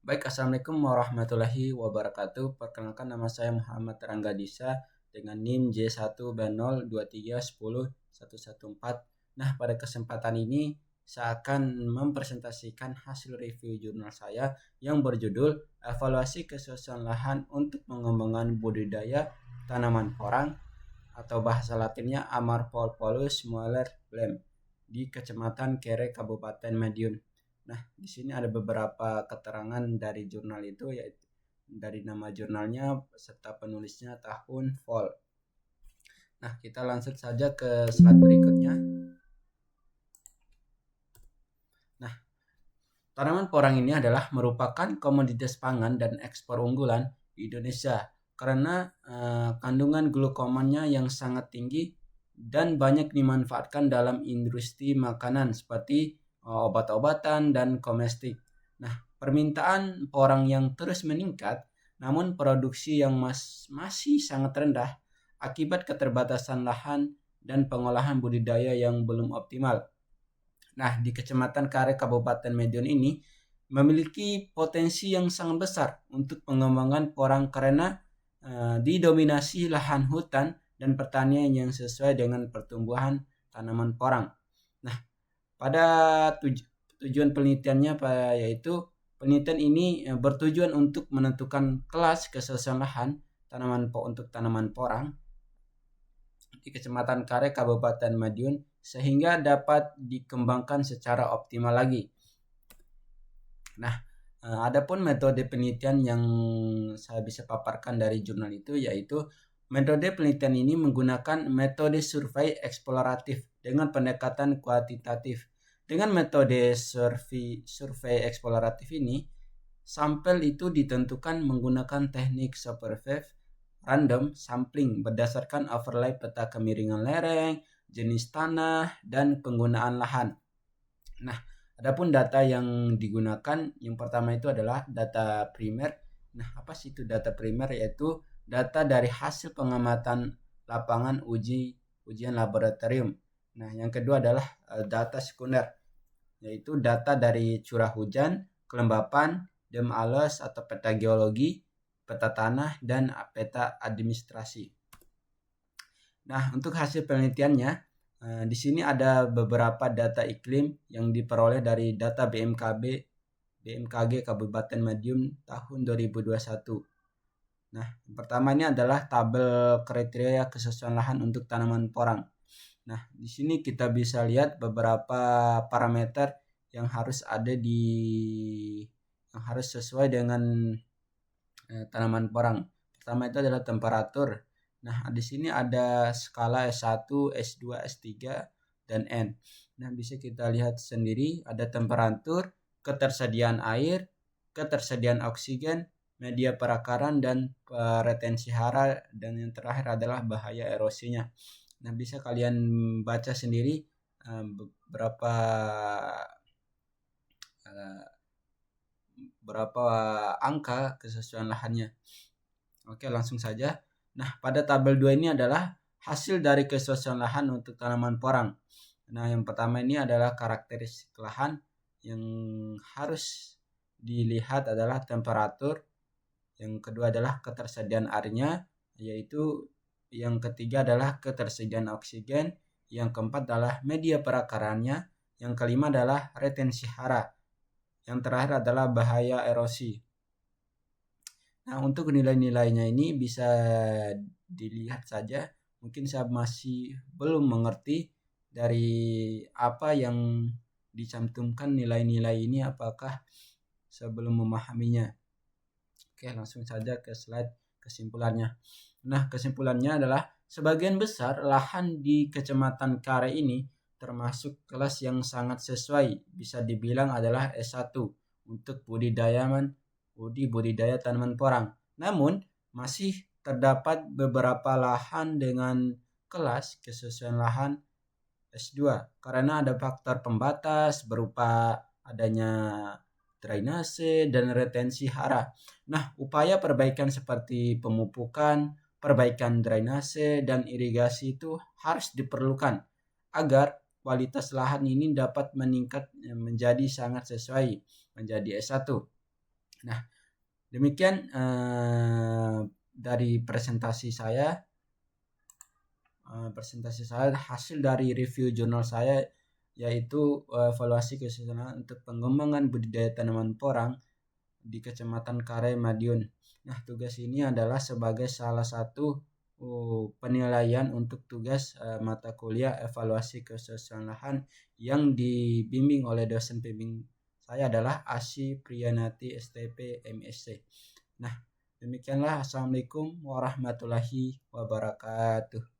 Baik, Assalamualaikum warahmatullahi wabarakatuh. Perkenalkan, nama saya Muhammad Rangga Disa dengan NIM J1B023101114. Nah, pada kesempatan ini saya akan mempresentasikan hasil review jurnal saya yang berjudul Evaluasi Kesesuaian Lahan untuk Pengembangan Budidaya Tanaman Porang atau bahasa latinnya Amarpolpolus Mueller Blem di Kecamatan Kere, Kabupaten Madiun. Nah, di sini ada beberapa keterangan dari jurnal itu, yaitu dari nama jurnalnya serta penulisnya, tahun, vol. Nah, kita langsung saja ke slide berikutnya. Nah, tanaman porang ini adalah merupakan komoditas pangan dan ekspor unggulan di Indonesia karena kandungan glukomannya yang sangat tinggi dan banyak dimanfaatkan dalam industri makanan seperti obat-obatan dan komestik. Nah, permintaan porang yang terus meningkat, namun produksi yang masih sangat rendah akibat keterbatasan lahan dan pengolahan budidaya yang belum optimal. Nah, di Kecamatan Kare, Kabupaten Madiun ini memiliki potensi yang sangat besar untuk pengembangan porang karena didominasi lahan hutan dan pertanian yang sesuai dengan pertumbuhan tanaman porang. Nah, pada tujuan penelitiannya yaitu penelitian ini bertujuan untuk menentukan kelas kesesuaian lahan untuk tanaman porang di Kecamatan Kare, Kabupaten Madiun sehingga dapat dikembangkan secara optimal lagi. Nah, adapun metode penelitian yang saya bisa paparkan dari jurnal itu yaitu metode penelitian ini menggunakan metode survei eksploratif dengan pendekatan kuantitatif. Dengan metode survei eksploratif ini, sampel itu ditentukan menggunakan teknik Superwave random sampling berdasarkan overlay peta kemiringan lereng, jenis tanah, dan penggunaan lahan. Nah, adapun data yang digunakan yang pertama itu adalah data primer. Nah, apa sih itu data primer? Yaitu data dari hasil pengamatan lapangan ujian laboratorium. Nah, yang kedua adalah data sekunder, yaitu data dari curah hujan, kelembapan, dem alas atau peta geologi, peta tanah, dan peta administrasi. Nah, untuk hasil penelitiannya, di sini ada beberapa data iklim yang diperoleh dari data BMKG Kabupaten Madiun tahun 2021. Nah, pertama ini adalah tabel kriteria kesesuaian lahan untuk tanaman porang. Nah, di sini kita bisa lihat beberapa parameter yang harus sesuai dengan tanaman porang. Pertama itu adalah temperatur. Nah, di sini ada skala S1, S2, S3, dan N. Nah, bisa kita lihat sendiri ada temperatur, ketersediaan air, ketersediaan oksigen, media perakaran, dan retensi hara, dan yang terakhir adalah bahaya erosinya. Nah, bisa kalian baca sendiri berapa angka kesesuaian lahannya. Oke, langsung saja. Nah, pada tabel 2 ini adalah hasil dari kesesuaian lahan untuk tanaman porang. Nah, yang pertama ini adalah karakteristik lahan. Yang harus dilihat adalah temperatur. Yang kedua adalah ketersediaan airnya, yaitu yang ketiga adalah ketersediaan oksigen. Yang keempat adalah media perakarannya. Yang kelima adalah retensi hara. Yang terakhir adalah bahaya erosi. Nah, untuk nilai-nilainya ini bisa dilihat saja. Mungkin saya masih belum mengerti dari apa yang dicantumkan nilai-nilai ini, apakah sebelum memahaminya. Oke, langsung saja ke slide kesimpulannya. Nah, kesimpulannya adalah sebagian besar lahan di Kecamatan Kare ini termasuk kelas yang sangat sesuai, bisa dibilang adalah S1 untuk budidaya tanaman porang. Namun, masih terdapat beberapa lahan dengan kelas kesesuaian lahan S2 karena ada faktor pembatas berupa adanya drainase dan retensi hara. Nah, upaya perbaikan seperti pemupukan, perbaikan drainase, dan irigasi itu harus diperlukan agar kualitas lahan ini dapat meningkat menjadi sangat sesuai menjadi S1. Nah, demikian dari presentasi saya. Hasil dari review jurnal saya yaitu evaluasi keseluruhan untuk pengembangan budidaya tanaman porang di Kecamatan Karai, Madiun. Nah, tugas ini adalah sebagai salah satu penilaian untuk tugas mata kuliah evaluasi kesesuaian lahan yang dibimbing oleh dosen pembimbing saya adalah Asy Priyanati STP MSc. Nah, demikianlah. Assalamualaikum warahmatullahi wabarakatuh.